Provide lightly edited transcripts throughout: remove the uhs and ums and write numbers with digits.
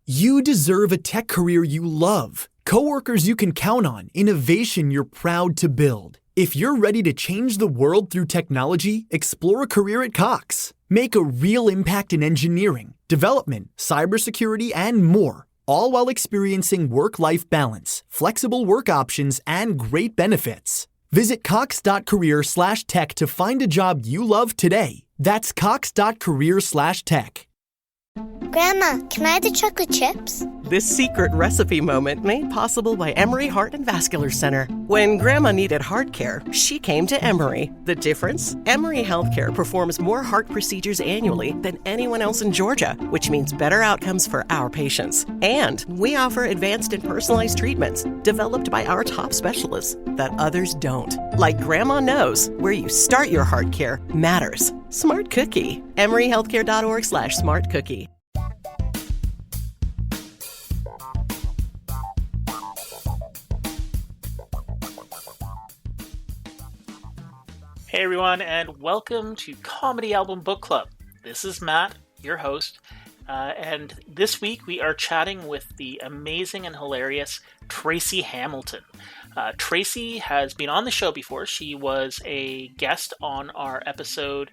You deserve a tech career you love, coworkers you can count on, innovation you're proud to build. If you're ready to change the world through technology, explore a career at Cox. Make a real impact in engineering, development, cybersecurity, and more, all while experiencing work-life balance, flexible work options, and great benefits. Visit cox.career/tech to find a job you love today. That's cox.career/tech. Grandma, can I have the chocolate chips? This secret recipe moment made possible by Emory Heart and Vascular Center. When Grandma needed heart care, she came to Emory. The difference? Emory Healthcare performs more heart procedures annually than anyone else in Georgia, which means better outcomes for our patients. And we offer advanced and personalized treatments developed by our top specialists that others don't. Like Grandma knows, where you start your heart care matters. Smart Cookie. EmoryHealthcare.org/smartcookie. Hey everyone, and welcome to Comedy Album Book Club. This is Matt, your host, and this week we are chatting with the amazing and hilarious Tracy Hamilton. Tracy has been on the show before. She was a guest on our episode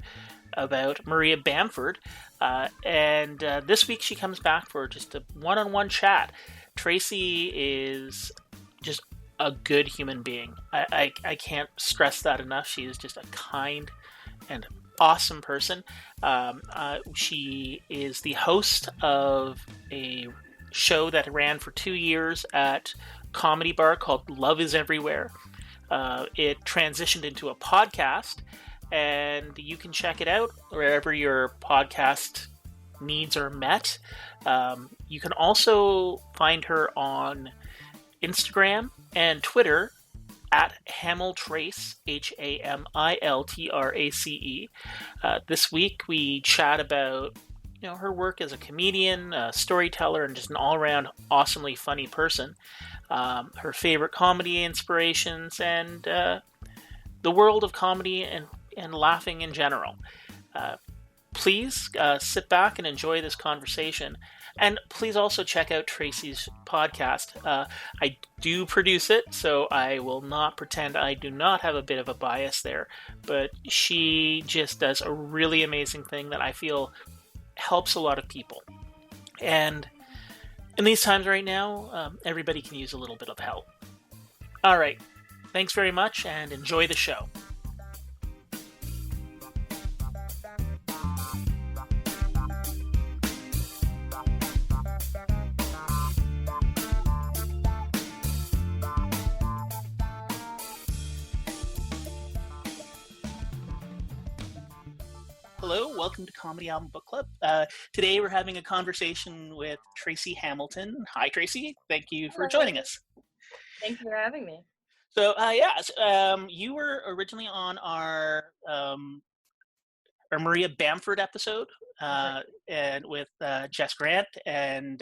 about Maria Bamford, and this week she comes back for just a one-on-one chat. Tracy is just a good human being. I can't stress that enough. She is just a kind and awesome person. She is the host of a show that ran for 2 years at Comedy Bar called Love is Everywhere. It transitioned into a podcast, and you can check it out wherever your podcast needs are met. You can also find her on Instagram and Twitter at Hamiltrace, Hamiltrace. This week we chat about her work as a comedian, a storyteller, and just an all-around awesomely funny person. Her favorite comedy inspirations, and the world of comedy and laughing in general. Please sit back and enjoy this conversation. And please also check out Tracy's podcast. I do produce it, so I will not pretend I do not have a bit of a bias there. But she just does a really amazing thing that I feel helps a lot of people. And in these times right now, everybody can use a little bit of help. All right. Thanks very much, and enjoy the show. Hello, welcome to Comedy Album Book Club. Today we're having a conversation with Tracy Hamilton. Hi, Tracy. Thank you for joining us. Thanks for having me. So, you were originally on our Maria Bamford episode, and with Jess Grant, and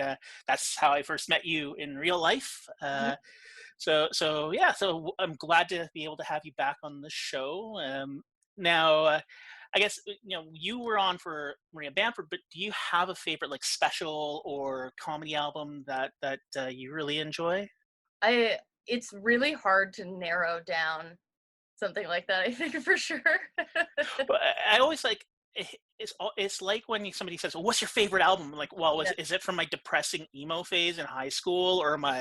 that's how I first met you in real life. So I'm glad to be able to have you back on the show. Now, I guess you were on for Maria Bamford, but do you have a favorite special or comedy album that you really enjoy? It's really hard to narrow down something like that, I think, for sure. But I always it's like when somebody says, well, what's your favorite album? I'm like, well, is it from my depressing emo phase in high school or my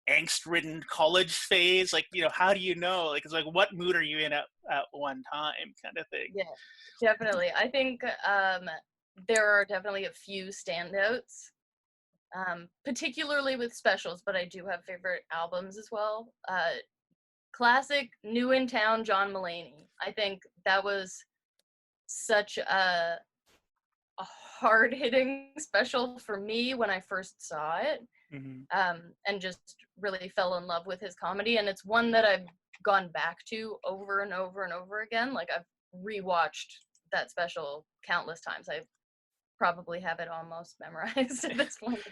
angst-ridden college phase? How do you know? It's what mood are you in at one time, kind of thing? Yeah, definitely. I think there are definitely a few standouts, particularly with specials, but I do have favorite albums as well. Classic New in Town, John Mulaney. I think that was such a hard-hitting special for me when I first saw it, and just really fell in love with his comedy. And it's one that I've gone back to over and over and over again. I've rewatched that special countless times. I probably have it almost memorized at this point.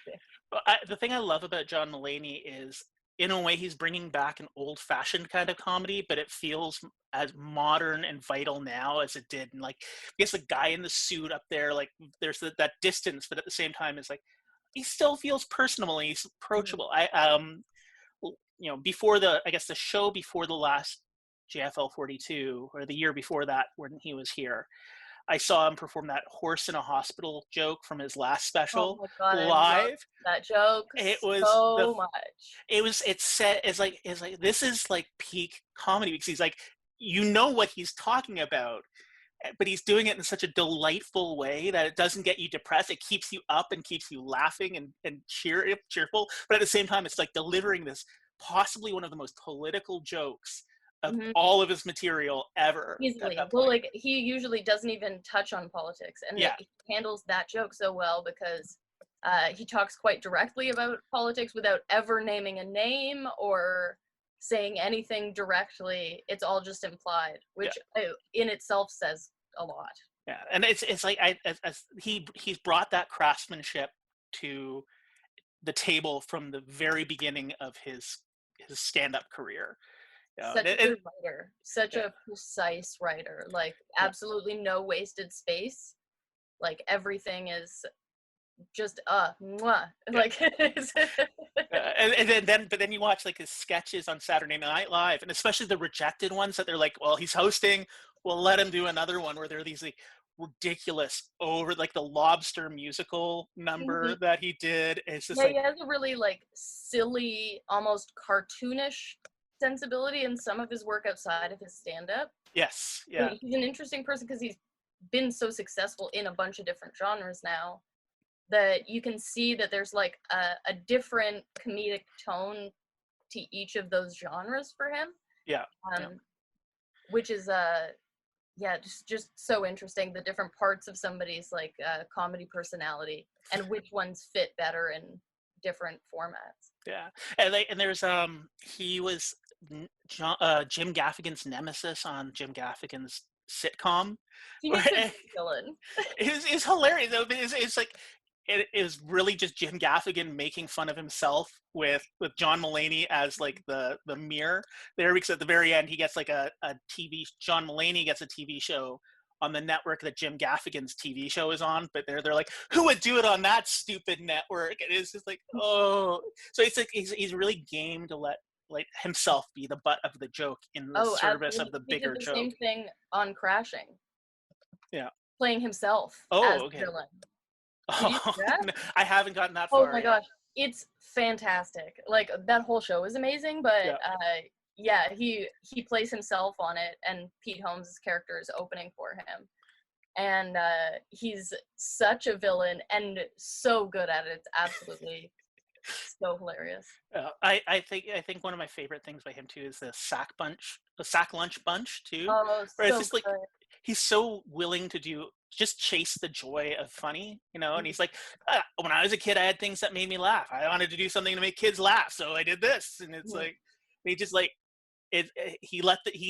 Well, the thing I love about John Mulaney is, in a way, he's bringing back an old-fashioned kind of comedy, but it feels as modern and vital now as it did. And I guess the guy in the suit up there, there's that distance, but at the same time, it's he still feels personable. He's approachable. Before the show before the last JFL 42, or the year before that when he was here, I saw him perform that horse in a hospital joke from his last Oh special my god, I love live. that joke It was so much. it's set it's like this is like peak comedy, because he's like, what he's talking about, but he's doing it in such a delightful way that it doesn't get you depressed. It keeps you up and keeps you laughing and cheerful. But at the same time, it's like delivering this possibly one of the most political jokes of all of his material ever. Easily. Well, like, he usually doesn't even touch on politics, and he handles that joke so well because he talks quite directly about politics without ever naming a name or saying anything directly. It's all just implied, which in itself says a lot. Yeah, and it's like he's brought that craftsmanship to the table from the very beginning of his stand-up career. Such a good writer, such a precise writer, like absolutely no wasted space. Like everything is just mwah. Like but then you watch like his sketches on Saturday Night Live, and especially the rejected ones that they're like, well, he's hosting, we'll let him do another one, where there are these like ridiculous over, like the lobster musical number that he did. It's just he has a really like silly, almost cartoonish sensibility in some of his work outside of his stand-up. Yes, he's an interesting person because he's been so successful in a bunch of different genres now that you can see that there's like a different comedic tone to each of those genres for him. Which is just so interesting, the different parts of somebody's like comedy personality and which ones fit better in different formats. And there's he was Jim Gaffigan's nemesis on Jim Gaffigan's sitcom. He makes a good villain. It's hilarious though. It's like it is really just Jim Gaffigan making fun of himself with John Mulaney as like the mirror there, because at the very end he gets like a TV. John Mulaney gets a TV show on the network that Jim Gaffigan's TV show is on, but they're like, who would do it on that stupid network? And it's just like, so it's like he's really game to let like himself be the butt of the joke in the service of the bigger joke. Same thing on Crashing. Yeah, playing himself as villain. I haven't gotten that far. Oh my gosh, it's fantastic. Like that whole show is amazing, but he plays himself on it, and Pete Holmes' character is opening for him, and he's such a villain and so good at it. It's absolutely so hilarious. I think one of my favorite things by him too is the sack lunch bunch too. Oh, where it's just like he's so willing to just chase the joy of funny, and he's like, when I was a kid, I had things that made me laugh. I wanted to do something to make kids laugh, so I did this. And it's like, he just like, he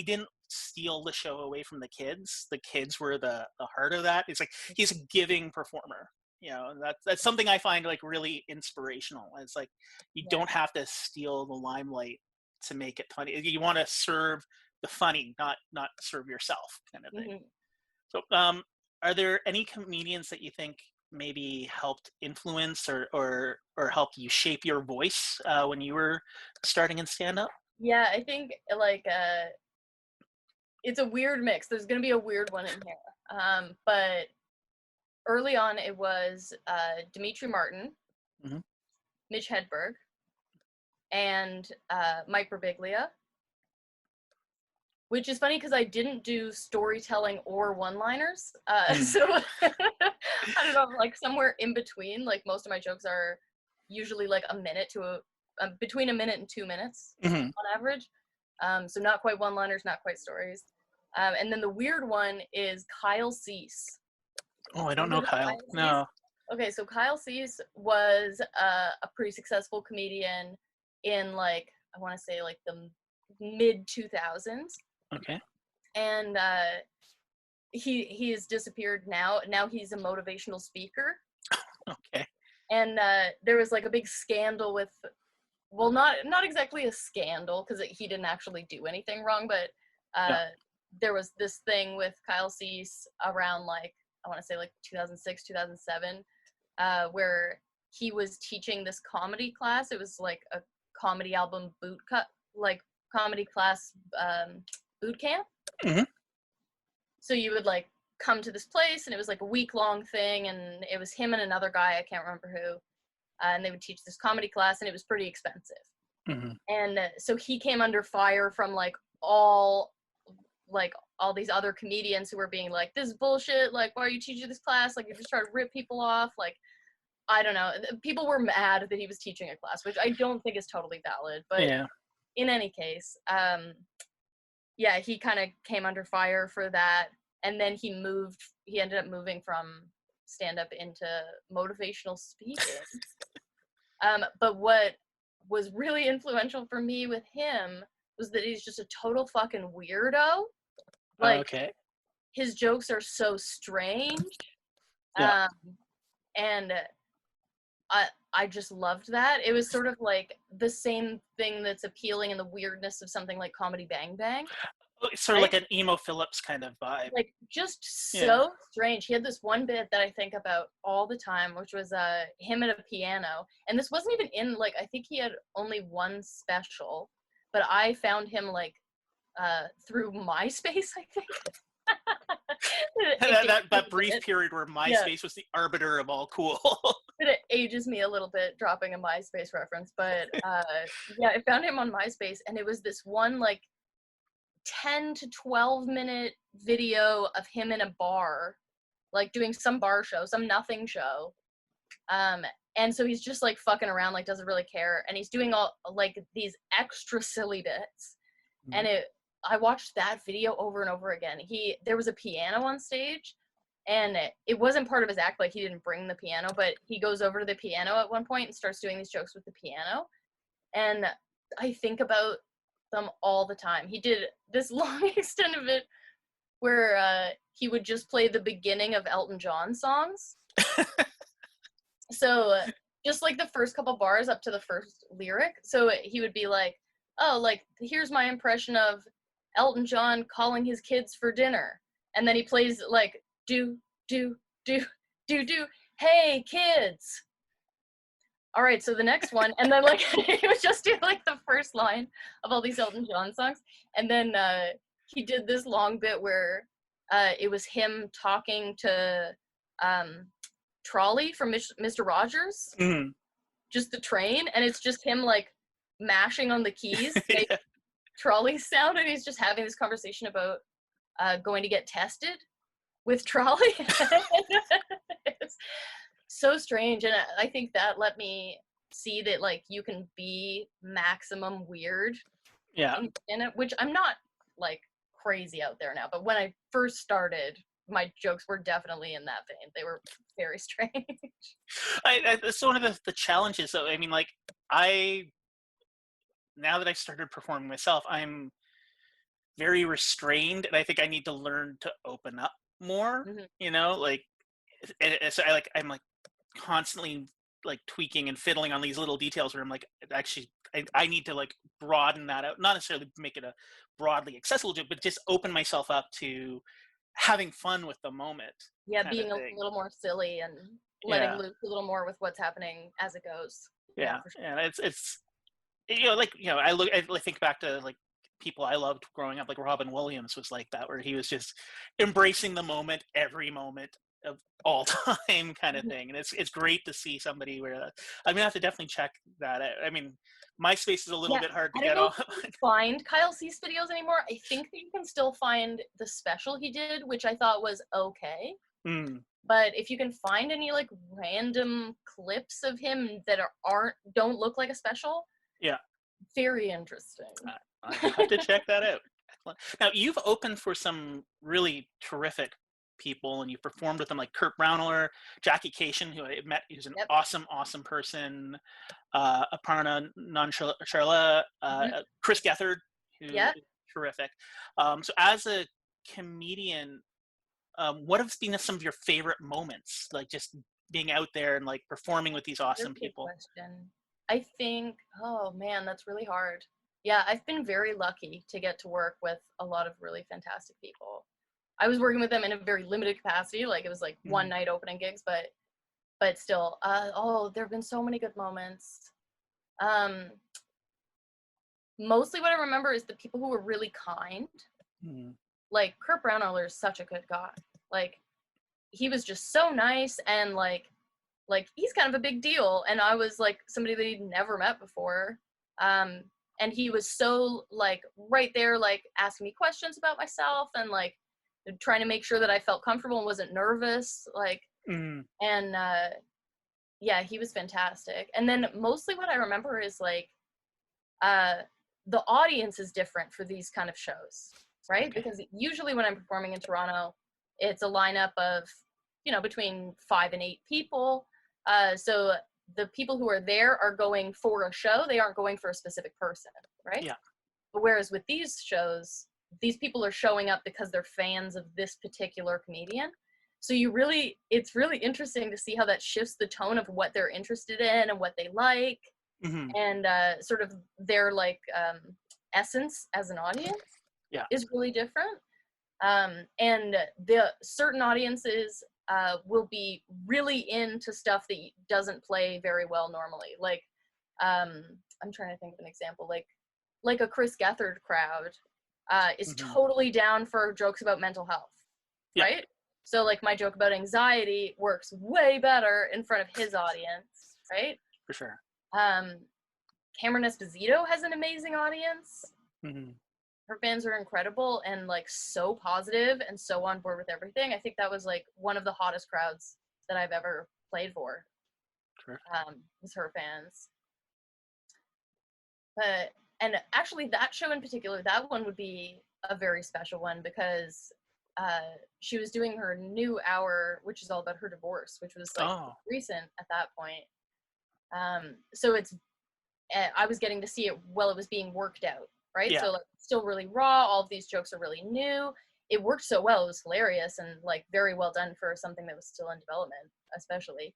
didn't steal the show away from the kids. The kids were the heart of that. It's like, he's a giving performer, and that's something I find like really inspirational. It's like, you don't have to steal the limelight to make it funny. You want to serve the funny, not serve yourself, kind of thing. So, are there any comedians that you think maybe helped influence or help you shape your voice when you were starting in stand-up? Yeah, I think like it's a weird mix. There's going to be a weird one in here. But early on, it was Dimitri Martin, Mitch Hedberg, and Mike Birbiglia. Which is funny because I didn't do storytelling or one-liners. So I don't know, like somewhere in between. Like most of my jokes are usually like a minute to between a minute and 2 minutes on average. So not quite one-liners, not quite stories. And then the weird one is Kyle Cease. Oh, I don't know Kyle. No. Okay, so Kyle Cease was a pretty successful comedian in like, I want to say like the mid 2000s. Okay. And he has disappeared now. Now he's a motivational speaker. Okay. And there was like a big scandal with, well, not exactly a scandal because he didn't actually do anything wrong, but there was this thing with Kyle Cease around like, I want to say like 2006, 2007, where he was teaching this comedy class. It was like a comedy album comedy class boot camp. Mm-hmm. So you would like come to this place, and it was like a week-long thing, and it was him and another guy, I can't remember who, and they would teach this comedy class, and it was pretty expensive. Mm-hmm. And so he came under fire from like all these other comedians who were being like, this is bullshit, like, why are you teaching this class, like, you're just trying to rip people off, like, I don't know. People were mad that he was teaching a class, which I don't think is totally valid, but Yeah. in any case, yeah, he kind of came under fire for that, and then he ended up moving from stand-up into motivational speaking. But what was really influential for me with him was that he's just a total fucking weirdo. Like, okay. his jokes are so strange. Yeah. And I just loved that. It was sort of like the same thing that's appealing in the weirdness of something like Comedy Bang Bang. It's sort of like an Emo Phillips kind of vibe. Like, just so strange. He had this one bit that I think about all the time, which was him at a piano. And this wasn't even in, like, I think he had only one special, but I found him, like, through MySpace, I think. that brief period where MySpace was the arbiter of all cool. It ages me a little bit dropping a MySpace reference, but yeah, I found him on MySpace, and it was this one like 10 to 12 minute video of him in a bar, like doing some bar show, some nothing show. And so he's just like fucking around, like doesn't really care, and he's doing all like these extra silly bits. And I watched that video over and over again. There was a piano on stage, and it wasn't part of his act, like he didn't bring the piano, but he goes over to the piano at one point and starts doing these jokes with the piano. And I think about them all the time. He did this long extent of it where he would just play the beginning of Elton John songs. So just like the first couple bars up to the first lyric. So he would be like, oh, like, here's my impression of Elton John calling his kids for dinner. And then he plays like, do, hey, kids. All right, so the next one. And then like, he would just do like the first line of all these Elton John songs. And then he did this long bit where it was him talking to Trolley from Mr. Rogers. Mm-hmm. Just the train. And it's just him like mashing on the keys to make Trolley sound, and he's just having this conversation about going to get tested with Trolley. It's so strange, and I think that let me see that like you can be maximum weird in it, which I'm not like crazy out there now, but when I first started, my jokes were definitely in that vein. They were very strange. That's one of the challenges, though. I mean, like, now that I've started performing myself, I'm very restrained, and I think I need to learn to open up more. Mm-hmm. You know, like, so I'm like constantly like tweaking and fiddling on these little details where I'm like, actually, I need to like broaden that out, not necessarily make it a broadly accessible joke, but just open myself up to having fun with the moment. Yeah, being a little more silly and letting loose a little more with what's happening as it goes. Yeah, sure. And it's I think back to like people I loved growing up, like Robin Williams was like that, where he was just embracing the moment, every moment of all time kind of thing. And it's great to see somebody where I'm gonna have to definitely check that out. I mean, MySpace is a little bit hard to get on. I don't find Kyle Cease videos anymore. I think that you can still find the special he did, which I thought was okay. But if you can find any like random clips of him that don't look like a special, very interesting. I have to check that out. Now, you've opened for some really terrific people, and you've performed with them, like Kurt Brownler, Jackie Cation, who I met, who's an awesome awesome person, Aparna Nancharla, Chris Gethard, who is terrific. So as a comedian, what have been some of your favorite moments, like just being out there and like performing with these awesome people? Question. I think, oh man, that's really hard. Yeah, I've been very lucky to get to work with a lot of really fantastic people. I was working with them in a very limited capacity, like it was like one night opening gigs, but but still, there have been so many good moments. Mostly what I remember is the people who were really kind. Like, Kurt Braunohler is such a good guy. Like, he was just so nice, and like he's kind of a big deal, and I was like somebody that he'd never met before. And he was so like right there, like asking me questions about myself, and like trying to make sure that I felt comfortable and wasn't nervous. Like, and yeah, he was fantastic. And then mostly what I remember is like, the audience is different for these kind of shows, right? Okay. Because usually when I'm performing in Toronto, it's a lineup of, between 5 and 8 people. So the people who are there are going for a show. They aren't going for a specific person, right? Yeah. But whereas with these shows, these people are showing up because they're fans of this particular comedian. So it's really interesting to see how that shifts the tone of what they're interested in and what they like. And sort of their like essence as an audience is really different. And the certain audiences will be really into stuff that doesn't play very well normally. Like, I'm trying to think of an example. Like a Chris Gethard crowd is totally down for jokes about mental health, right? So like my joke about anxiety works way better in front of his audience, right? For sure. Cameron Esposito has an amazing audience. Her fans are incredible and like so positive and so on board with everything. I think that was like one of the hottest crowds that I've ever played for. Sure. Was her fans. And actually that show in particular, that one would be a very special one because she was doing her new hour, which is all about her divorce, which was like recent at that point. So I was getting to see it while it was being worked out, right? So like still really raw. All of these jokes are really new. It worked so well. It was hilarious and like very well done for something that was still in development, especially.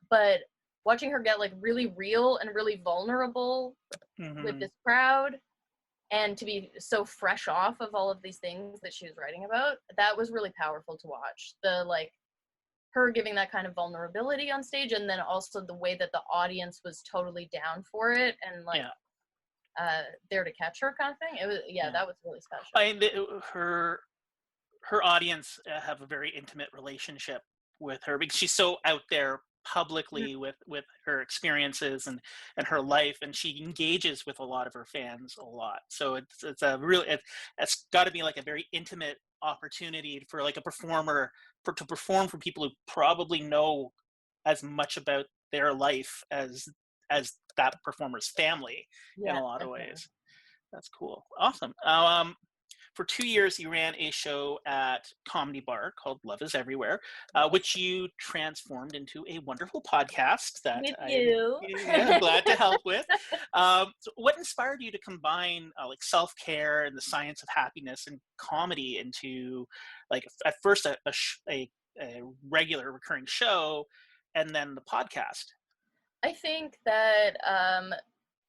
But watching her get like really real and really vulnerable with this crowd, and to be so fresh off of all of these things that she was writing about, that was really powerful to watch. The like her giving that kind of vulnerability on stage, and then also the way that the audience was totally down for it and like there to catch her kind of thing. It was that was really special. I mean, her audience have a very intimate relationship with her because she's so out there publicly with her experiences and her life, and she engages with a lot of her fans a lot. So it's a really it's got to be like a very intimate opportunity for like a performer to perform for people who probably know as much about their life as that performer's family in a lot of ways. That's cool. Awesome. For 2 years, you ran a show at Comedy Bar called Love is Everywhere, which you transformed into a wonderful podcast that I'm glad to help with. So what inspired you to combine like self-care and the science of happiness and comedy into like at first a regular recurring show and then the podcast? I think that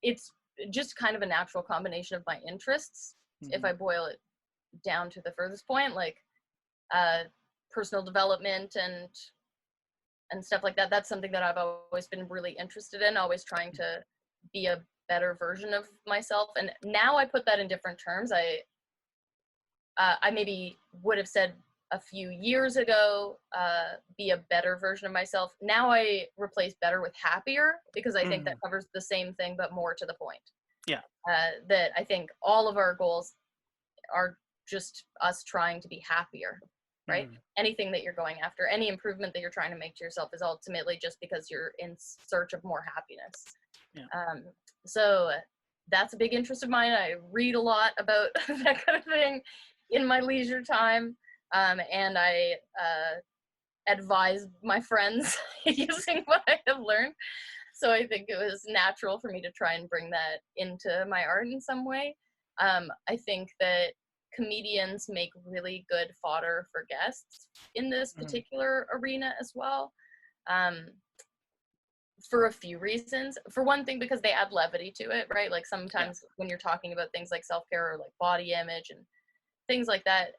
it's just kind of a natural combination of my interests. If I boil it down to the furthest point, like personal development and stuff like that. That's something that I've always been really interested in, always trying to be a better version of myself. And now I put that in different terms. I maybe would have said a few years ago, be a better version of myself. Now I replace better with happier, because I think that covers the same thing, but more to the point. Yeah. That I think all of our goals are just us trying to be happier, right? Anything that you're going after, any improvement that you're trying to make to yourself is ultimately just because you're in search of more happiness. So that's a big interest of mine. I read a lot about that kind of thing in my leisure time. And I advise my friends using what I have learned. So I think it was natural for me to try and bring that into my art in some way. I think that comedians make really good fodder for guests in this particular arena as well, for a few reasons. For one thing, because they add levity to it, right? Like sometimes when you're talking about things like self-care or like body image and things like that,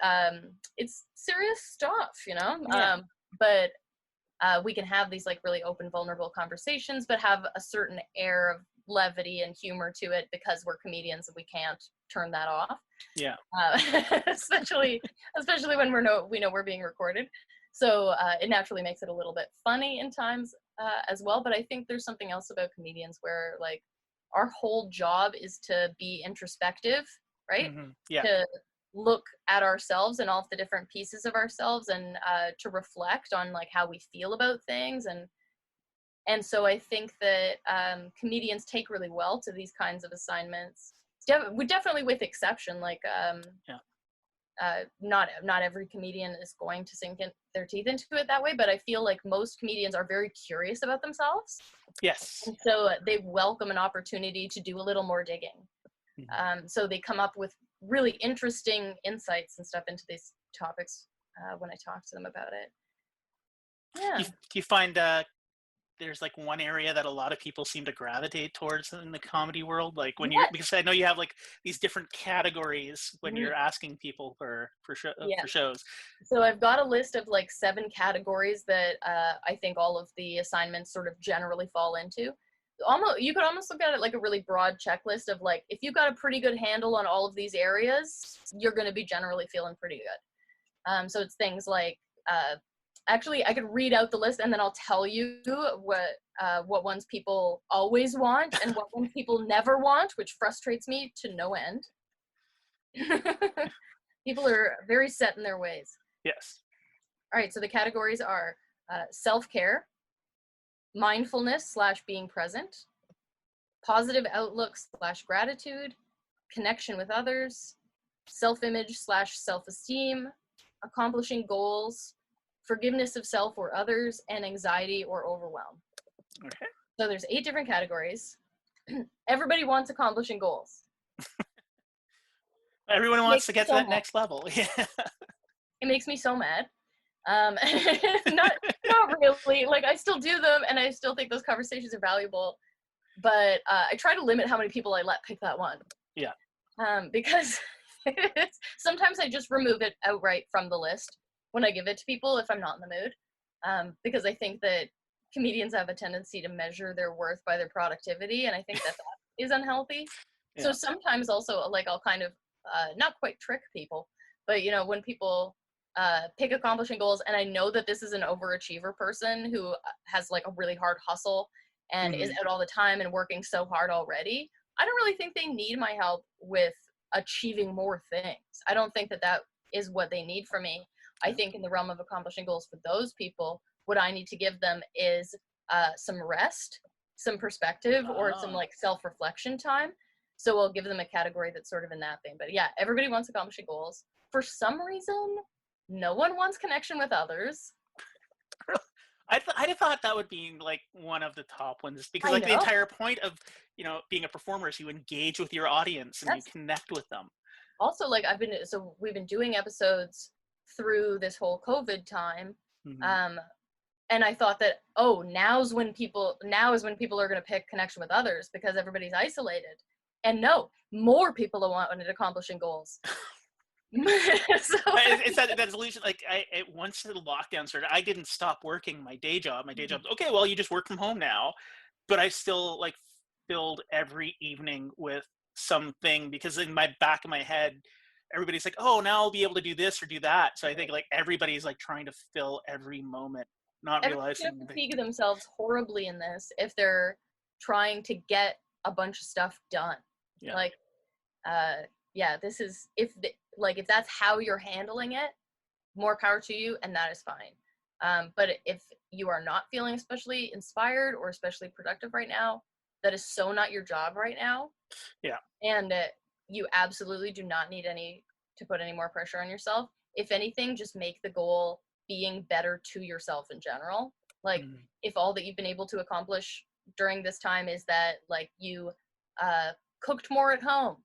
it's serious stuff, but we can have these like really open, vulnerable conversations, but have a certain air of levity and humor to it because we're comedians and we can't turn that off. Yeah. Especially when we know we're being recorded. So it naturally makes it a little bit funny in times as well. But I think there's something else about comedians where like our whole job is to be introspective, right? Mm-hmm. Yeah. To look at ourselves and all of the different pieces of ourselves, and to reflect on like how we feel about things. And so I think that comedians take really well to these kinds of assignments. Definitely with exception, like not every comedian is going to sink their teeth into it that way, but I feel like most comedians are very curious about themselves. Yes. And so they welcome an opportunity to do a little more digging. Mm-hmm. So they come up with really interesting insights and stuff into these topics when I talk to them about it. Yeah. Do you find there's like one area that a lot of people seem to gravitate towards in the comedy world, like when you're, because I know you have like these different categories when you're asking people for shows. So I've got a list of like 7 categories that I think all of the assignments sort of generally fall into. You could almost look at it like a really broad checklist of like, if you've got a pretty good handle on all of these areas, you're going to be generally feeling pretty good. So it's things like actually, I could read out the list and then I'll tell you what ones people always want and what ones people never want, which frustrates me to no end. People are very set in their ways. Yes. All right, so the categories are self-care, mindfulness / being present, positive outlook / gratitude, connection with others, self-image / self-esteem, accomplishing goals, forgiveness of self or others, and anxiety or overwhelm. Okay. So there's 8 different categories. Everybody wants accomplishing goals. Everyone wants to get to that next level. Yeah. It makes me so mad. Not really. Like I still do them, and I still think those conversations are valuable. But I try to limit how many people I let pick that one. Yeah. Because sometimes I just remove it outright from the list when I give it to people if I'm not in the mood, because I think that comedians have a tendency to measure their worth by their productivity, and I think that is unhealthy. Yeah. So sometimes also, like, I'll kind of not quite trick people, but you know, when people pick accomplishing goals, and I know that this is an overachiever person who has like a really hard hustle and is out all the time and working so hard already, I don't really think they need my help with achieving more things. I don't think that is what they need from me. I think in the realm of accomplishing goals for those people, what I need to give them is some rest, some perspective, or some like self-reflection time. So I'll give them a category that's sort of in that thing. But yeah, everybody wants accomplishing goals. For some reason, no one wants connection with others. I thought that would be like one of the top ones, because like the entire point of, you know, being a performer is you engage with your audience and you connect with them. Also, like we've been doing episodes through this whole COVID time. And I thought that, now is when people are going to pick connection with others because everybody's isolated. And no, more people wanted accomplishing goals. It's that illusion. Like once the lockdown started, I didn't stop working my day job. My day job, okay, well, you just work from home now, but I still like filled every evening with something, because in my back of my head, everybody's like, oh, now I'll be able to do this or do that. So I think like everybody's like trying to fill every moment, not realizing they fatigue themselves horribly in this if they're trying to get a bunch of stuff done. Yeah. Like, this is if that's how you're handling it, more power to you, and that is fine. But if you are not feeling especially inspired or especially productive right now, that is so not your job right now. Yeah. And you absolutely do not need to put any more pressure on yourself. If anything, just make the goal being better to yourself in general. Like if all that you've been able to accomplish during this time is that like you cooked more at home,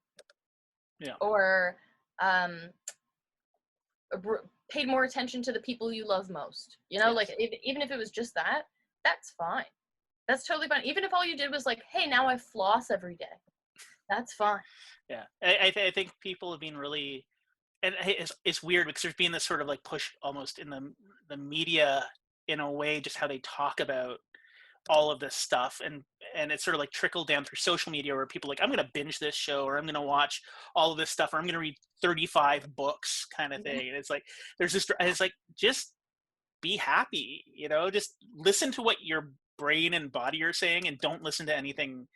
or paid more attention to the people you love most, you know, like even if it was just that, that's fine. That's totally fine. Even if all you did was like, hey, now I floss every day, that's fine. Yeah, I think people have been really, and it's weird because there's been this sort of like push almost in the media in a way just how they talk about all of this stuff, and it's sort of like trickled down through social media where people are like, I'm going to binge this show, or I'm going to watch all of this stuff, or I'm going to read 35 books kind of thing. And it's like there's this, and it's like, just be happy, just listen to what your brain and body are saying, and don't listen to anything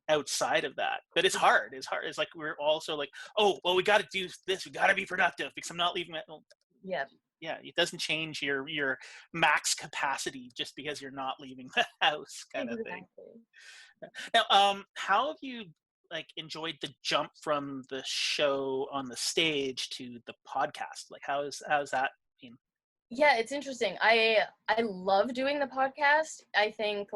outside of that. But it's hard. It's like we're also like, oh well, we got to do this, we got to be productive because I'm not leaving it. Yeah, it doesn't change your max capacity just because you're not leaving the house, kind of thing. Now, how have you like enjoyed the jump from the show on the stage to the podcast? Like, how's that been? Yeah, it's interesting. I love doing the podcast. I think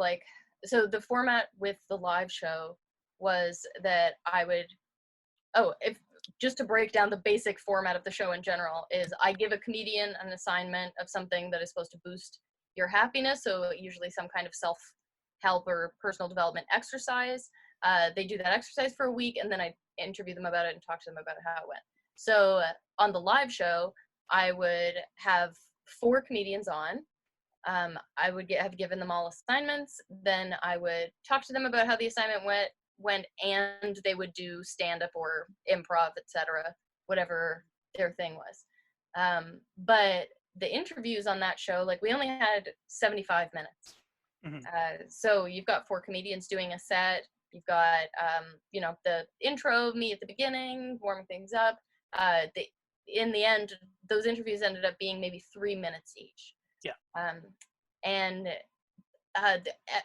so the format with the live show was that I would, just to break down the basic format of the show in general, is I give a comedian an assignment of something that is supposed to boost your happiness. So usually some kind of self-help or personal development exercise. They do that exercise for a week, and then I interview them about it and talk to them about how it went. So on the live show, I would have 4 comedians on. I would have given them all assignments. Then I would talk to them about how the assignment went, and they would do stand-up or improv, etc., whatever their thing was. But the interviews on that show, we only had 75 minutes. Mm-hmm. So you've got 4 comedians doing a set. You've got, the intro, me at the beginning, warming things up. In the end, those interviews ended up being maybe 3 minutes each. Yeah. And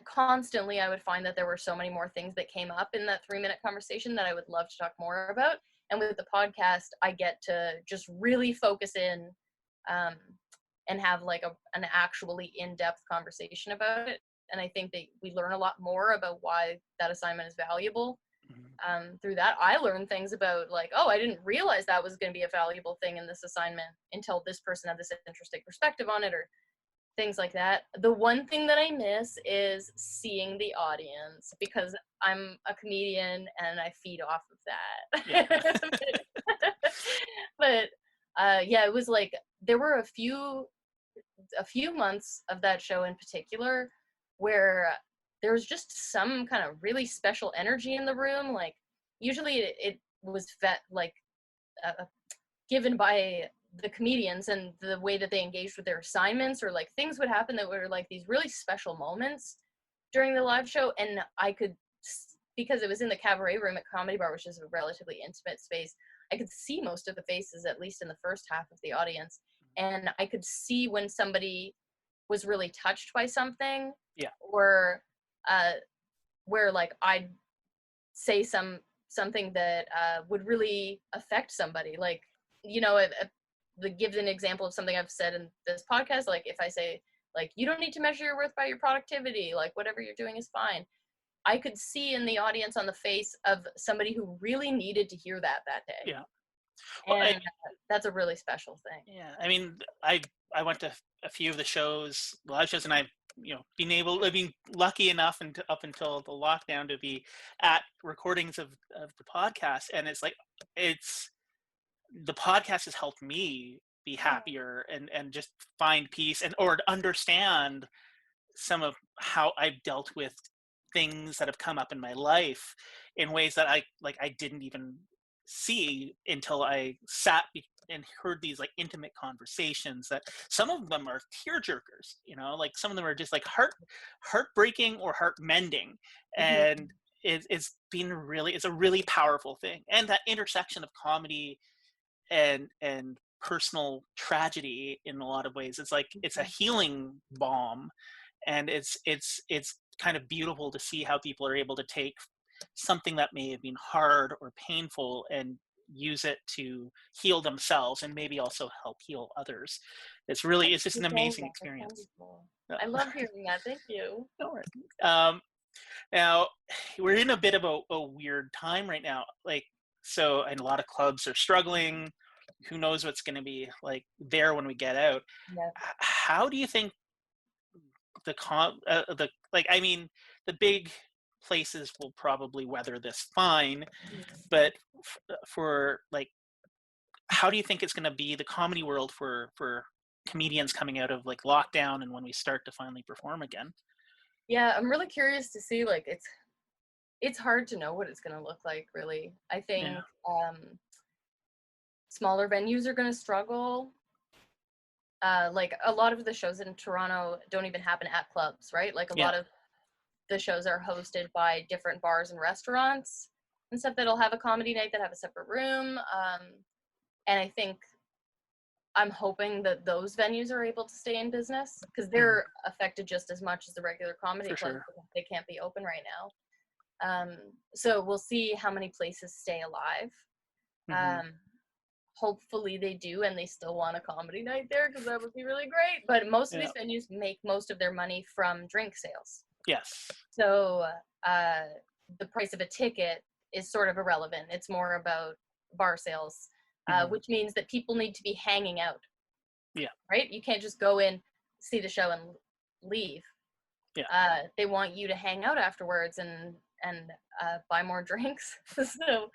constantly I would find that there were so many more things that came up in that 3-minute conversation that I would love to talk more about. And with the podcast, I get to just really focus in and have an actually in-depth conversation about it. And I think that we learn a lot more about why that assignment is valuable. Mm-hmm. Through that, I learned things about I didn't realize that was going to be a valuable thing in this assignment until this person had this interesting perspective on it, or things like that. The one thing that I miss is seeing the audience, because I'm a comedian and I feed off of that. Yeah. But it was there were a few months of that show in particular where there was just some kind of really special energy in the room. Usually it was given by the comedians and the way that they engaged with their assignments, or things would happen that were these really special moments during the live show. And I could, because it was in the cabaret room at Comedy Bar, which is a relatively intimate space, I could see most of the faces, at least in the first half of the audience. And I could see when somebody was really touched by something. Yeah. Or where I'd say something that would really affect somebody. Give an example of something I've said in this podcast. If I say, you don't need to measure your worth by your productivity, whatever you're doing is fine. I could see in the audience on the face of somebody who really needed to hear that day. Yeah. Well, and that's a really special thing. Yeah. I mean, I went to a few of the shows, live shows, and I've been lucky enough and up until the lockdown to be at recordings of the podcast. And it's the podcast has helped me be happier and just find peace or understand some of how I've dealt with things that have come up in my life in ways that I didn't even see until I sat and heard these intimate conversations that some of them are tear jerkers, some of them are just heartbreaking or heart mending. Mm-hmm. And it's a really powerful thing. And that intersection of comedy and personal tragedy in a lot of ways, it's a healing balm. And it's kind of beautiful to see how people are able to take something that may have been hard or painful and use it to heal themselves and maybe also help heal others. It's just an amazing experience. I love hearing that. Thank you. No worries. Now we're in a bit of a weird time right now. And a lot of clubs are struggling. Who knows what's going to be there when we get out? Yeah. How do you think the big places will probably weather this fine, but for how do you think it's going to be the comedy world for comedians coming out of like lockdown and when we start to finally perform again. Yeah, I'm really curious to see, like, it's hard to know what it's going to look like, really. I think Yeah. smaller venues are going to struggle. Like, a lot of the shows in Toronto don't even happen at clubs, right? Like, a Yeah. lot of the shows are hosted by different bars and restaurants and stuff that'll have a comedy night that have a separate room. And I think I'm hoping that those venues are able to stay in business because they're affected just as much as the regular comedy For clubs. sure. Because they can't be open right now. So we'll see how many places stay alive. Hopefully they do, and they still want a comedy night there because that would be really great. But most of these venues make most of their money from drink sales. Yes. So the price of a ticket is sort of irrelevant. It's more about bar sales, which means that people need to be hanging out. Yeah. Right? You can't just go in, see the show, and leave. Yeah. They want you to hang out afterwards and buy more drinks. So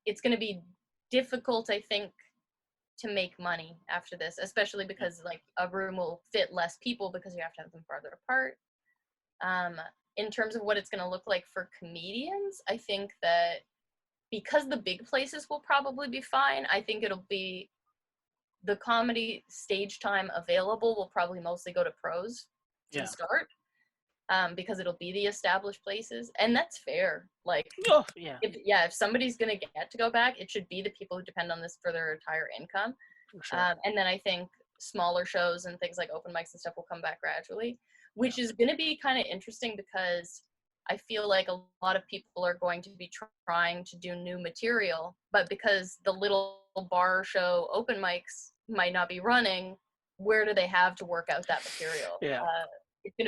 it's going to be difficult, I think, to make money after this, especially because like a room will fit less people because you have to have them farther apart. In terms of what it's going to look like for comedians, I think that because the big places will probably be fine, I think it'll be the comedy stage time available will probably mostly go to pros to start, because it'll be the established places, and that's fair. Like, if somebody's going to get to go back, it should be the people who depend on this for their entire income. Sure. And then I think smaller shows and things like open mics and stuff will come back gradually, which is going to be kind of interesting because I feel like a lot of people are going to be trying to do new material, but because the little bar show open mics might not be running, where do they have to work out that material? It's going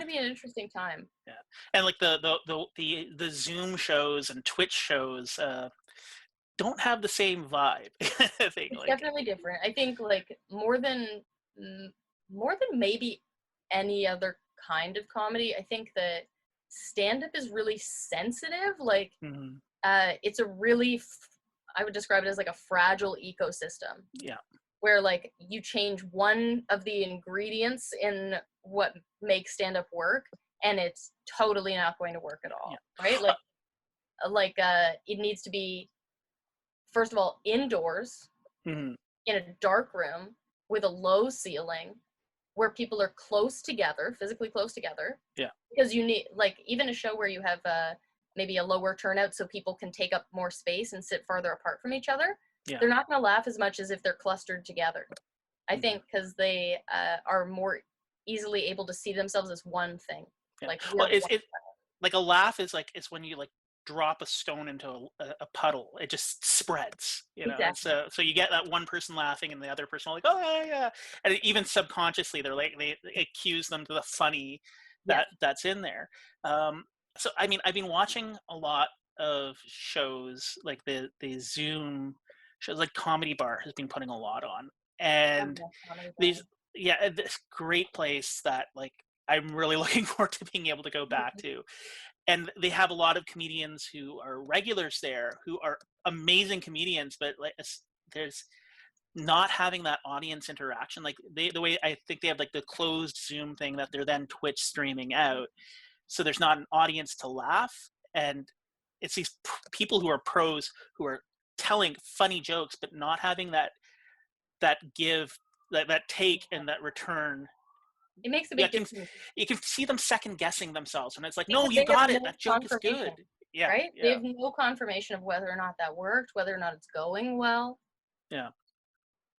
to be an interesting time. Yeah, and like the Zoom shows and Twitch shows don't have the same vibe. I think it's definitely different. I think like more than maybe any other kind of comedy, I think that stand-up is really sensitive. Like, it's a really, I would describe it as like a fragile ecosystem. Yeah. Where like you change one of the ingredients in what makes stand-up work, and it's totally not going to work at all, right? Like it needs to be, first of all, indoors, in a dark room with a low ceiling, where people are close together, physically close together. Yeah. Because you need, like, even a show where you have maybe a lower turnout so people can take up more space and sit farther apart from each other. Yeah. They're not going to laugh as much as if they're clustered together. I think because they are more easily able to see themselves as one thing. Yeah. Like, well, it's like a laugh is like it's when you like drop a stone into a puddle. It just spreads, you know. Exactly. So you get that one person laughing and the other person like, oh yeah, and even subconsciously they're like they accuse them to the funny that's in there. So I mean, I've been watching a lot of shows like the Zoom shows, like Comedy Bar has been putting a lot on, and this great place that like I'm really looking forward to being able to go back to. And they have a lot of comedians who are regulars there who are amazing comedians, but like there's not having that audience interaction. Like the way I think they have like the closed Zoom thing that they're then Twitch streaming out. So there's not an audience to laugh. And it's these people who are pros who are telling funny jokes, but not having that give, that take and that return. It makes a big difference. You can see them second guessing themselves, and it's like, no, you got it. That joke is good. Yeah, right. They have no confirmation of whether or not that worked, whether or not it's going well. Yeah.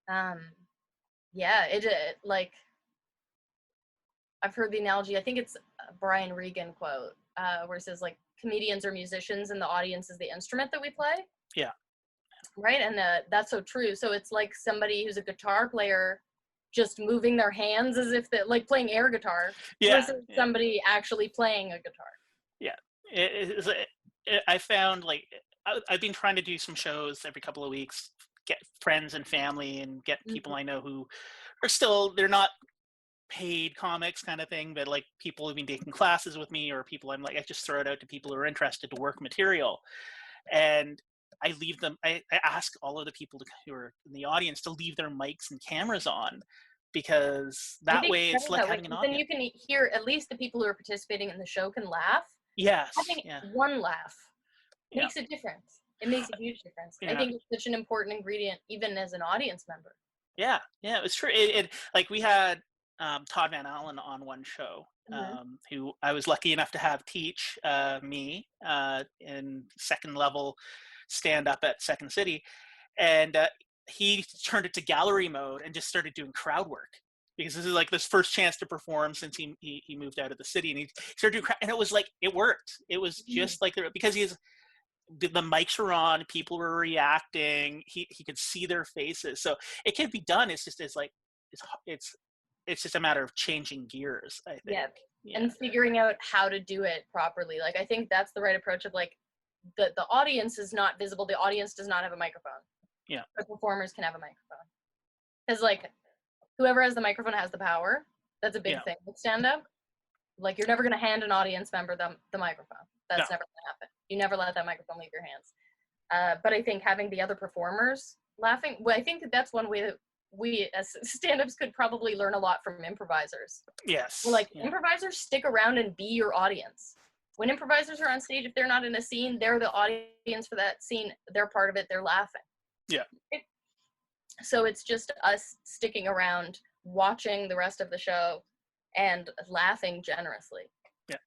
It like I've heard the analogy. I think it's a Brian Regan quote where it says like comedians are musicians and the audience is the instrument that we play. Yeah. Right, and that's so true. So it's like somebody who's a guitar player just moving their hands as if they're like playing air guitar versus somebody actually playing a guitar. Yeah, I found like I've been trying to do some shows every couple of weeks, get friends and family and get people I know who are still, they're not paid comics kind of thing, but like people who've been taking classes with me or people I'm like, I just throw it out to people who are interested to work material. And I leave them. I ask all of the people who are in the audience to leave their mics and cameras on, because that way it's like having an audience. Then you can hear at least the people who are participating in the show can laugh. Yes. Having one laugh makes a difference. It makes a huge difference. I think it's such an important ingredient, even as an audience member. Yeah, it's true. It like we had Todd Van Allen on one show, who I was lucky enough to have teach me in second level stand up at Second City, and he turned it to gallery mode and just started doing crowd work, because this is like this first chance to perform since he moved out of the city, and he started doing crowd, and it was like it worked. It was just like because the mics were on, people were reacting, he could see their faces, so it can be done. It's just it's just a matter of changing gears, I think. And figuring out how to do it properly. Like, I think that's the right approach of like the audience is not visible, the audience does not have a microphone, the performers can have a microphone, because like whoever has the microphone has the power. That's a big thing with stand-up. Like, you're never going to hand an audience member the microphone. That's never going to happen. You never let that microphone leave your hands. But I think having the other performers laughing, I think that's one way that we as stand-ups could probably learn a lot from improvisers. Yes. Well, improvisers stick around and be your audience. When improvisers are on stage, if they're not in a scene, they're the audience for that scene. They're part of it. They're laughing. Yeah. So it's just us sticking around, watching the rest of the show, and laughing generously. Yeah.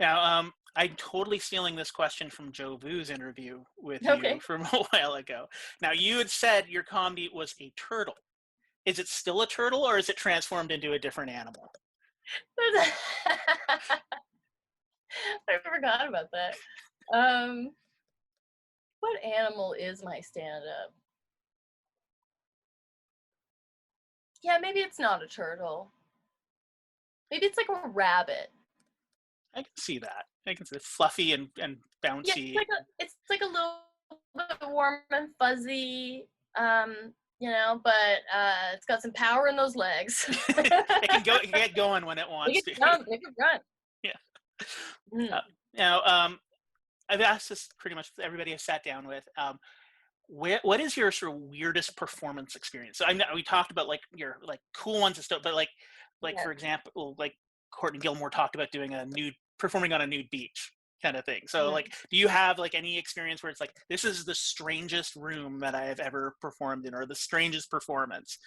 Now, I'm totally stealing this question from Joe Vu's interview with you from a while ago. Now, you had said your comedy was a turtle. Is it still a turtle, or is it transformed into a different animal? I forgot about that. What animal is my stand-up? Yeah, maybe it's not a turtle. Maybe it's like a rabbit. I can see that. I can see it fluffy and bouncy. Yeah, it's like a little bit warm and fuzzy, but it's got some power in those legs. It can get going when it wants to. It can run. Yeah. Now, I've asked this pretty much everybody I've sat down with. What is your sort of weirdest performance experience? So we talked about like your like cool ones and stuff, but like for example, like Courtney Gilmore talked about doing performing on a nude beach kind of thing. So like, do you have like any experience where it's like, this is the strangest room that I have ever performed in, or the strangest performance?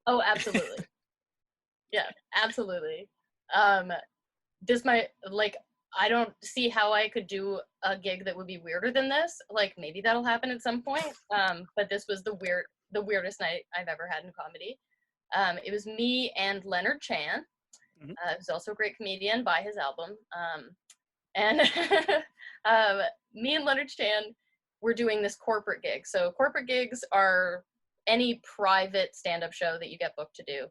Oh, absolutely. Yeah, absolutely. I don't see how I could do a gig that would be weirder than this. Like, maybe that'll happen at some point. But this was the weirdest night I've ever had in comedy. It was me and Leonard Chan, who's also a great comedian by his album. And me and Leonard Chan were doing this corporate gig. So corporate gigs are any private stand-up show that you get booked to do.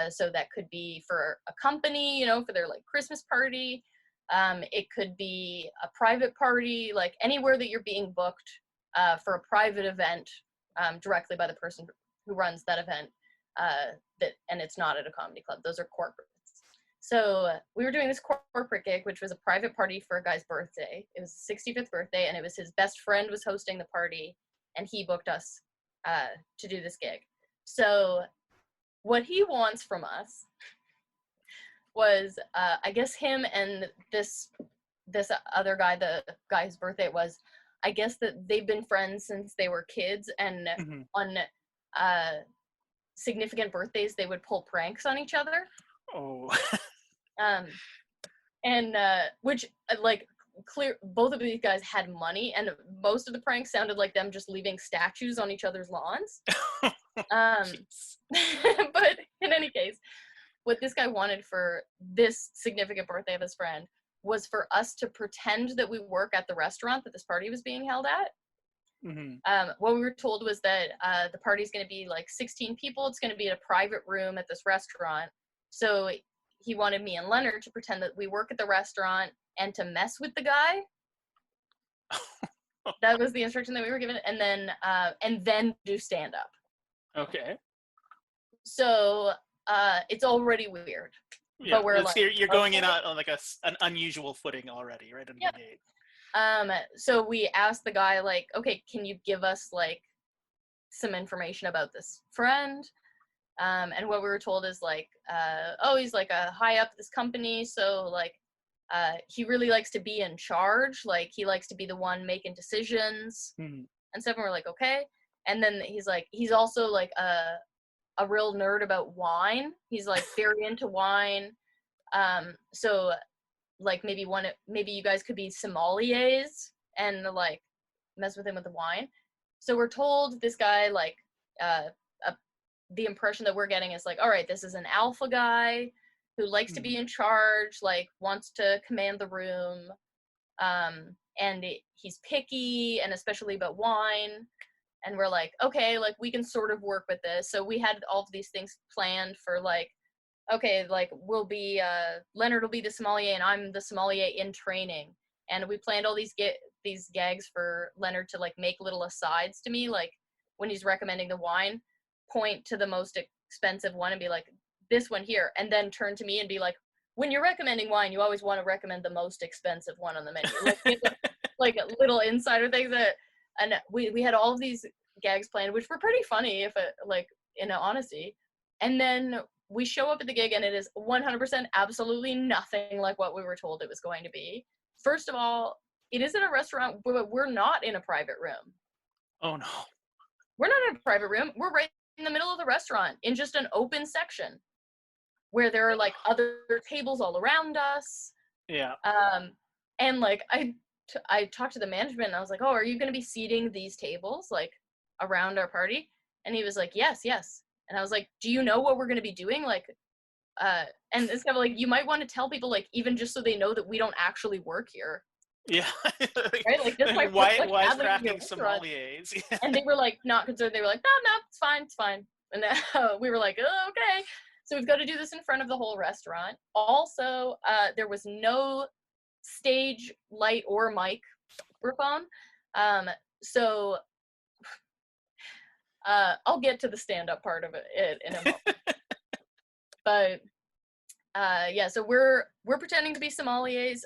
So that could be for a company, for their like Christmas party. It could be a private party, like anywhere that you're being booked for a private event directly by the person who runs that event, and it's not at a comedy club. Those are corporates. So we were doing this corporate gig, which was a private party for a guy's birthday. It was his 65th birthday, and it was his best friend was hosting the party, and he booked us to do this gig. So what he wants from us was, I guess him and this other guy, the guy whose birthday it was, I guess that they've been friends since they were kids, and on significant birthdays they would pull pranks on each other. Oh. And which like clear, both of these guys had money, and most of the pranks sounded like them just leaving statues on each other's lawns. But in any case, what this guy wanted for this significant birthday of his friend was for us to pretend that we work at the restaurant that this party was being held at. What we were told was that the party's going to be like 16 people. It's going to be in a private room at this restaurant. So he wanted me and Leonard to pretend that we work at the restaurant and to mess with the guy. That was the instruction that we were given, and then do stand up. Okay. So it's already weird. Yeah, but we're like, you're going in on like an unusual footing already, right in the gate. So we asked the guy, like, okay, can you give us, like, some information about this friend? And what we were told is, like, oh, he's, like, a high up this company, so, like, he really likes to be in charge. Like, he likes to be the one making decisions and stuff. And we're like, okay. And then he's like, he's also, like, a real nerd about wine. He's, like, very into wine. So, like, maybe you guys could be sommeliers and, like, mess with him with the wine. So we're told this guy, like, the impression that we're getting is, like, all right, this is an alpha guy who likes to be in charge, like, wants to command the room, and he's picky, and especially about wine. And we're like, okay, like, we can sort of work with this. So we had all of these things planned for, like, okay, like, we'll be, Leonard will be the sommelier and I'm the sommelier in training. And we planned all these gags for Leonard to, like, make little asides to me, like, when he's recommending the wine, point to the most expensive one and be like, this one here, and then turn to me and be like, when you're recommending wine, you always want to recommend the most expensive one on the menu. Like little insider things and we had all of these gags planned, which were pretty funny, if it, like, in honesty. And then we show up at the gig and it is 100% absolutely nothing like what we were told it was going to be. First of all, it isn't a restaurant, but we're not in a private room. Oh no. We're not in a private room. We're right in the middle of the restaurant in just an open section where there are, like, other tables all around us. Yeah. And, like, I talked to the management and I was like, oh, are you going to be seating these tables, like, around our party? And he was like, yes. And I was like, do you know what we're going to be doing? Like, and it's kind of like, you might want to tell people, like, even just so they know that we don't actually work here. Yeah. Right? Like, this might why look like cracking sommeliers? Yeah. And they were, like, not concerned. They were like, no, it's fine. And we were like, oh, okay. So we've got to do this in front of the whole restaurant. Also, there was no stage light or microphone. So I'll get to the stand-up part of it in a moment. But yeah, so we're pretending to be sommeliers.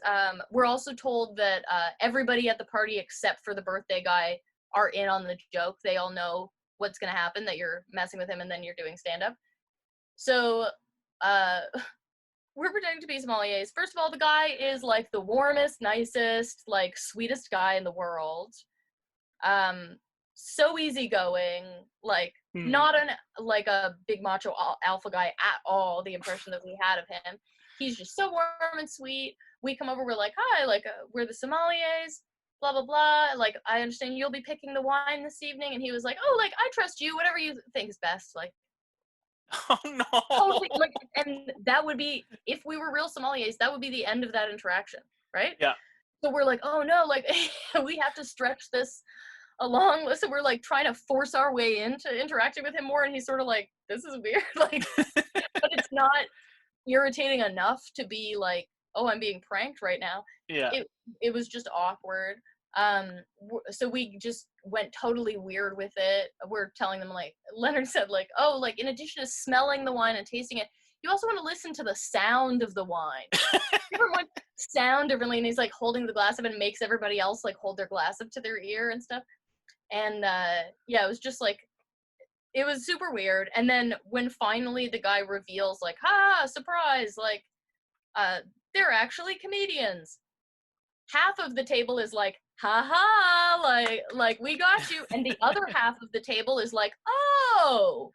We're also told that everybody at the party except for the birthday guy are in on the joke. They all know what's gonna happen, that you're messing with him and then you're doing stand-up. So we're pretending to be sommeliers. First of all, the guy is, like, the warmest, nicest, like, sweetest guy in the world. So easygoing, like, not like a big macho alpha guy at all, the impression that we had of him. He's just so warm and sweet. We come over, we're like, hi, like, we're the sommeliers, blah, blah, blah. Like, I understand you'll be picking the wine this evening. And he was like, oh, like, I trust you, whatever you think is best. Like, oh no. Totally, like, and that would be, if we were real sommeliers, that would be the end of that interaction, right? Yeah. So we're like, oh no, like, we have to stretch this along. So we're, like, trying to force our way into interacting with him more, and he's sort of like, this is weird, like, but it's not irritating enough to be like, oh, I'm being pranked right now. Yeah. It was just awkward. So we just went totally weird with it. We're telling them, like, Leonard said, like, oh, like, in addition to smelling the wine and tasting it, you also want to listen to the sound of the wine. Everyone sound differently, and he's, like, holding the glass up and makes everybody else, like, hold their glass up to their ear and stuff. And yeah, it was just, like, it was super weird. And then when finally the guy reveals, like, surprise, like, they're actually comedians. Half of the table is like, like we got you, and the other half of the table is like, oh.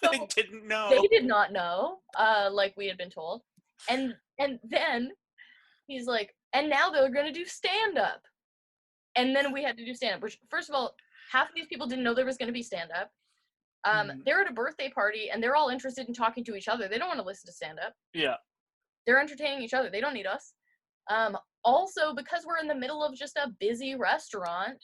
They didn't know. They did not know, like we had been told. And then he's like, and now they're gonna do stand-up. And then we had to do stand-up, which, first of all, half of these people didn't know there was gonna be stand-up. They're at a birthday party, and they're all interested in talking to each other. They don't want to listen to stand-up. Yeah. They're entertaining each other. They don't need us. Also, because we're in the middle of just a busy restaurant,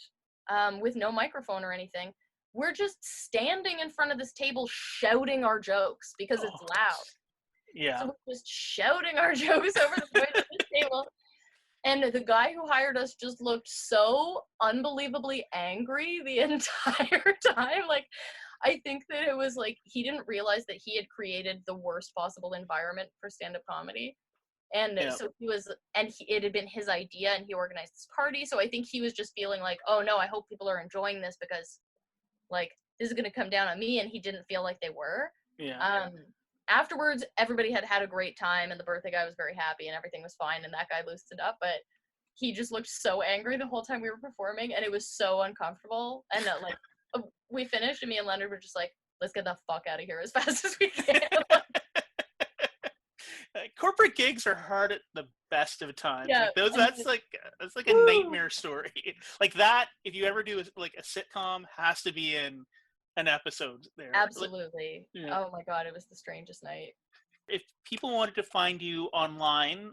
with no microphone or anything, we're just standing in front of this table shouting our jokes because it's loud. Yeah. So we're just shouting our jokes over the point of this table. And the guy who hired us just looked so unbelievably angry the entire time. Like, I think that it was like he didn't realize that he had created the worst possible environment for stand-up comedy. And so it had been his idea, and he organized this party. So I think he was just feeling like, oh no, I hope people are enjoying this, because like this is going to come down on me. And he didn't feel like they were. Afterwards, everybody had a great time, and the birthday guy was very happy, and everything was fine, and that guy loosened up. But he just looked so angry the whole time we were performing, and it was so uncomfortable. And we finished, and me and Leonard were just like, let's get the fuck out of here as fast as we can. Corporate gigs are hard at the best of times. Yeah, that's like a nightmare story. Like that, if you ever do a sitcom, has to be in an episode there. Absolutely. Oh my God, it was the strangest night. If people wanted to find you online,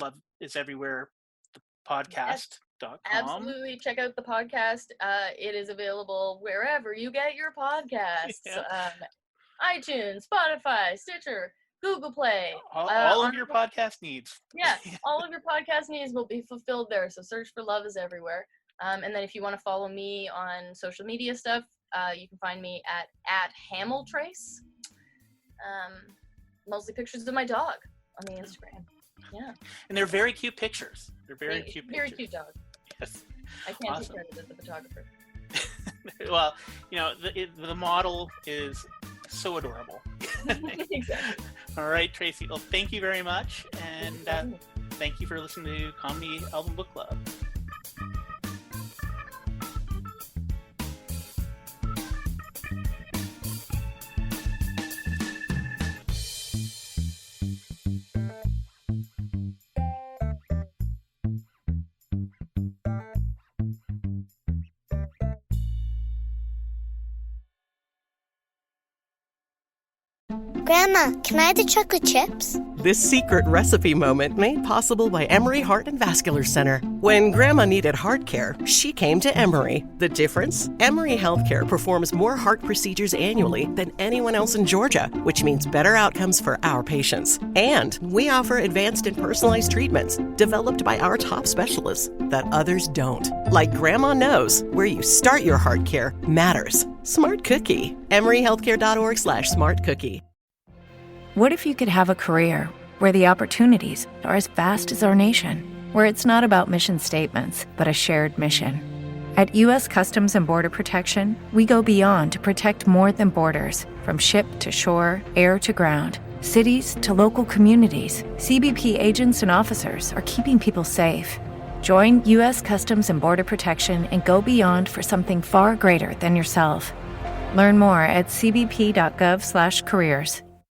Love is Everywhere, the podcast.com. Absolutely. Check out the podcast. It is available wherever you get your podcasts. iTunes, Spotify, Stitcher, Google Play. All of your podcast needs. Yeah, all of your podcast needs will be fulfilled there. So search for Love is Everywhere. And then if you want to follow me on social media stuff, you can find me at HamilTrace. Mostly pictures of my dog on the Instagram. Yeah. And they're very cute pictures. They're very cute pictures. Very cute dog. Yes. I can't take credit as the photographer. Well, the model is so adorable. Exactly. All right, Tracy. Well, thank you very much. And thank you for listening to Comedy Album Book Club. Grandma, can I have the chocolate chips? This secret recipe moment made possible by Emory Heart and Vascular Center. When Grandma needed heart care, she came to Emory. The difference? Emory Healthcare performs more heart procedures annually than anyone else in Georgia, which means better outcomes for our patients. And we offer advanced and personalized treatments developed by our top specialists that others don't. Like Grandma knows, where you start your heart care matters. Smart Cookie. EmoryHealthcare.org/smartcookie. What if you could have a career where the opportunities are as vast as our nation, where it's not about mission statements, but a shared mission? At U.S. Customs and Border Protection, we go beyond to protect more than borders. From ship to shore, air to ground, cities to local communities, CBP agents and officers are keeping people safe. Join U.S. Customs and Border Protection and go beyond for something far greater than yourself. Learn more at cbp.gov/careers.